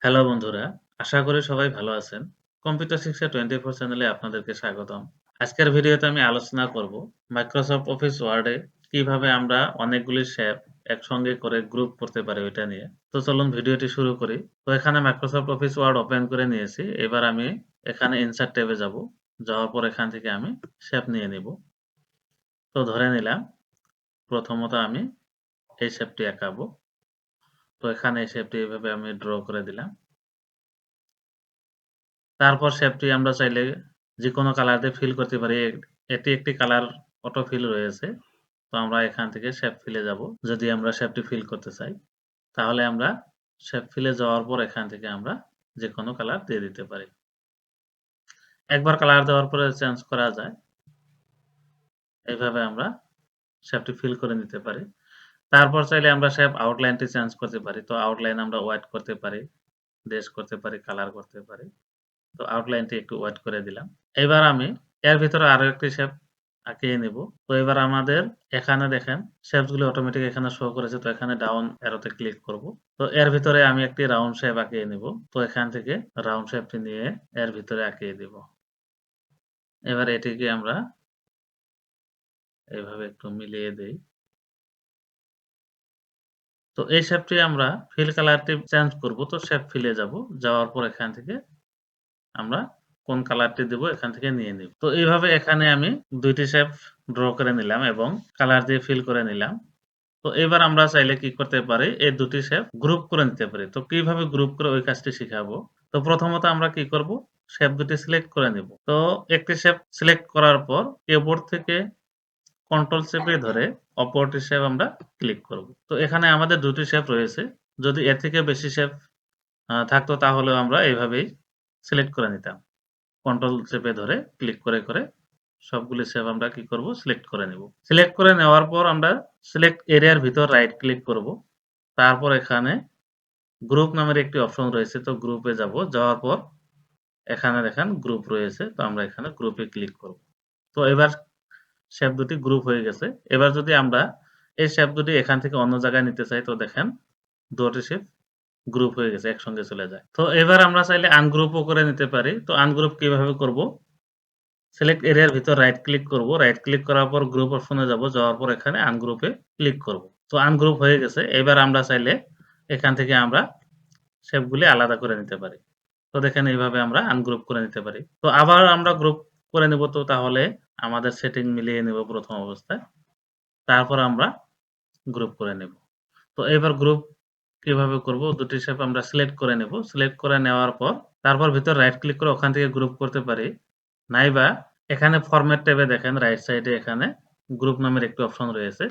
Hello বন্ধুরা, আশা করি সবাই ভালো আছেন। কম্পিউটার শিক্ষা 24 চ্যানেলে আপনাদেরকে স্বাগতম। আজকের ভিডিওতে আমি আলোচনা করব Microsoft Office Word এ কিভাবে আমরা অনেকগুলি শ্যাপ একসঙ্গে করে গ্রুপ করতে পারি ওইটা নিয়ে। তো চলুন ভিডিওটি শুরু করি। তো এখানে Microsoft Office Word ওপেন করে নিয়েছি। এবার আমি এখানে ইনসার্ট ট্যাবে যাব। যাওয়ার পর এখান থেকে আমি শ্যাপ নিয়ে নিব। তো ধরে নিলাম প্রথমত আমি এই শ্যাপটি আঁকাবো। তো এখানে এই শ্যাপটি এভাবে আমি ড্র করে দিলাম। তারপর শেপটি আমরা চাইলে যেকোনো কালার দিয়ে ফিল করতে পারি। এটি একটি কালার অটো ফিল রয়েছে। তো আমরা এখান থেকে শেপ ফিল এ যাব। যদি আমরা শেপটি ফিল করতে চাই, তাহলে আমরা শেপ ফিল এ যাওয়ার পর এখান থেকে আমরা যেকোনো কালার দিয়ে দিতে পারি। একবার কালার দেওয়ার পরে চেঞ্জ করা যায়। এভাবে আমরা শেপটি ফিল করে নিতে পারি। তারপর চাইলে আমরা শেপ আউটলাইনটি চেঞ্জ করতে পারি। তো আউটলাইন আমরা হোয়াইট করতে পারি, ড্যাশ করতে পারি, কালার করতে পারি। তো আউটলাইনটি একটু হোয়াইট করে দিলাম। এবার আমি এর ভিতরে আরো একটি শেপ আঁকিয়ে নিব। তো এবার আমাদের এখানে দেখেন শেপস গুলো অটোমেটিক এখানে শো করেছে। তো এখানে ডাউন অ্যারোতে ক্লিক করব। তো এর ভিতরে আমি একটি রাউন্ড শেপ আঁকিয়ে নিব। তো এখান থেকে রাউন্ড শেপটি নিয়ে এর ভিতরে আঁকিয়ে দিব। এবার এটিকে আমরা এভাবে একটু মিলিয়ে দেই। তো এই শেপটি আমরা ফিল কালারটি চেঞ্জ করব। তো শেপ ফিল এ যাব। যাওয়ার পর এখান থেকে আমরা কোন কালারটি দিব এখান থেকে নিয়ে নিব। তো এইভাবে এখানে আমি ২ টি শেপ ড্র করে নিলাম এবং কালার দিয়ে ফিল করে নিলাম। তো এবার আমরা চাইলে কি করতে পারি এই ২ টি শেপ গ্রুপ করে নিতে পারি। তো কিভাবে গ্রুপ করে ওই কাজটি শিখাবো। তো প্রথমত আমরা কি করব শেপ ২ টি সিলেক্ট করে নিব। তো একটি শেপ সিলেক্ট করার পর কিবোর্ড থেকে কন্ট্রোল চেপে ধরে অপরটি শেপ আমরা ক্লিক করব। তো এখানে আমাদের ২ টি শেপ রয়েছে। যদি এর থেকে বেশি শেপ থাকতো তাহলেও আমরা এভাবেই সিলেক্ট করে নিতাম। কন্ট্রোল চেপে ধরে ক্লিক করে সবগুলি শেপ আমরা কি করব সিলেক্ট করে নেব। সিলেক্ট করে নেওয়ার পর আমরা সিলেক্ট এরিয়ার ভিতর রাইট ক্লিক করব। তারপর এখানে গ্রুপ নামের একটি অপশন রয়েছে। তো গ্রুপে যাব। যাওয়ার পর এখানে দেখেন গ্রুপ রয়েছে। তো আমরা এখানে গ্রুপে ক্লিক করব। তো এবার শেপ দুটি গ্রুপ হয়ে গেছে। এবার যদি আমরা এই শেপ দুটি এখান থেকে অন্য জায়গায় নিতে চাই তো দেখেন ২ টি শেপ গ্রুপ হয়ে গেছে। একসঙ্গে চলে যায়। তো এবার আমরা চাইলে আনগ্রুপ ও করে নিতে পারি। তো আনগ্রুপ কিভাবে করব? সিলেক্ট এরিয়ার ভিতর রাইট ক্লিক করব। রাইট ক্লিক করার পর গ্রুপ অপশনে যাব। যাওয়ার পর এখানে আনগ্রুপ এ ক্লিক করব। তো আনগ্রুপ হয়ে গেছে। এবার আমরা চাইলে এখান থেকে আমরা শেপগুলি আলাদা করে নিতে পারি। তো দেখেন এইভাবে আমরা আনগ্রুপ করে নিতে পারি। তো আবার আমরা গ্রুপ করে নিব তো তাহলে আমাদের সেটিং মিলিয়ে নিব ১ম অবস্থায়। তারপর আমরা গ্রুপ করে নেব। তো এবার গ্রুপ কিভাবে করব? ২ টি শেপ আমরা সিলেক্ট করে নেব। সিলেক্ট করে নেওয়ার পর তারপর ভিতর রাইট ক্লিক করে ওখান থেকে গ্রুপ করতে পারি। নাইবা এখানে ফরমেট ট্যাবে দেখেন রাইট সাইডে এখানে গ্রুপ নামের একটি অপশন রয়েছে।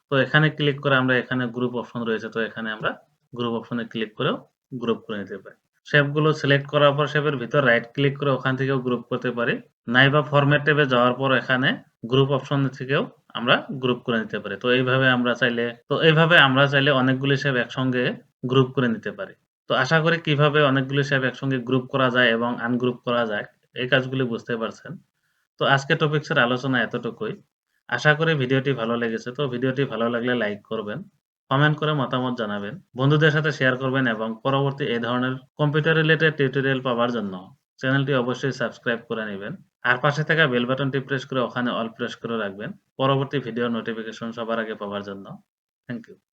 তো এখানে ক্লিক করে আমরা এখানে গ্রুপ অপশন রয়েছে। তো এখানে আমরা গ্রুপ অপশনে ক্লিক করেও গ্রুপ করে নিতে পারি। শেপগুলো সিলেক্ট করার পর শেপের ভিতর রাইট ক্লিক করে ওখান থেকেও গ্রুপ করতে পারি। নাইবা ফরমেট ট্যাবে যাওয়ার পর এখানে গ্রুপ অপশন থেকেও আমরা গ্রুপ করে নিতে পারি। তো এইভাবে আমরা চাইলে অনেকগুলি শেপ একসঙ্গে গ্রুপ করে নিতে পারি। তো আশা করি কিভাবে অনেকগুলি শেপ একসঙ্গে গ্রুপ করা যায় এবং আনগ্রুপ করা যায় এই কাজগুলি বুঝতে পারছেন। তো আজকের টপিকসের আলোচনা এতটুকুই। আশা করি ভিডিওটি ভালো লেগেছে। তো ভিডিওটি ভালো লাগলে লাইক করবেন, কমেন্ট করে মতামত জানাবেন, বন্ধুদের সাথে শেয়ার করবেন এবং পরবর্তী এই ধরনের কম্পিউটার রিলেটেড টিউটোরিয়াল পাওয়ার জন্য চ্যানেলটি অবশ্যই সাবস্ক্রাইব করে নিবেন। আর পাশে থাকা বেল বাটনটি প্রেস করে ওখানে অল প্রেস করে রাখবেন। পরবর্তী ভিডিওর নোটিফিকেশন সবার আগে পাওয়ার জন্য। Thank you.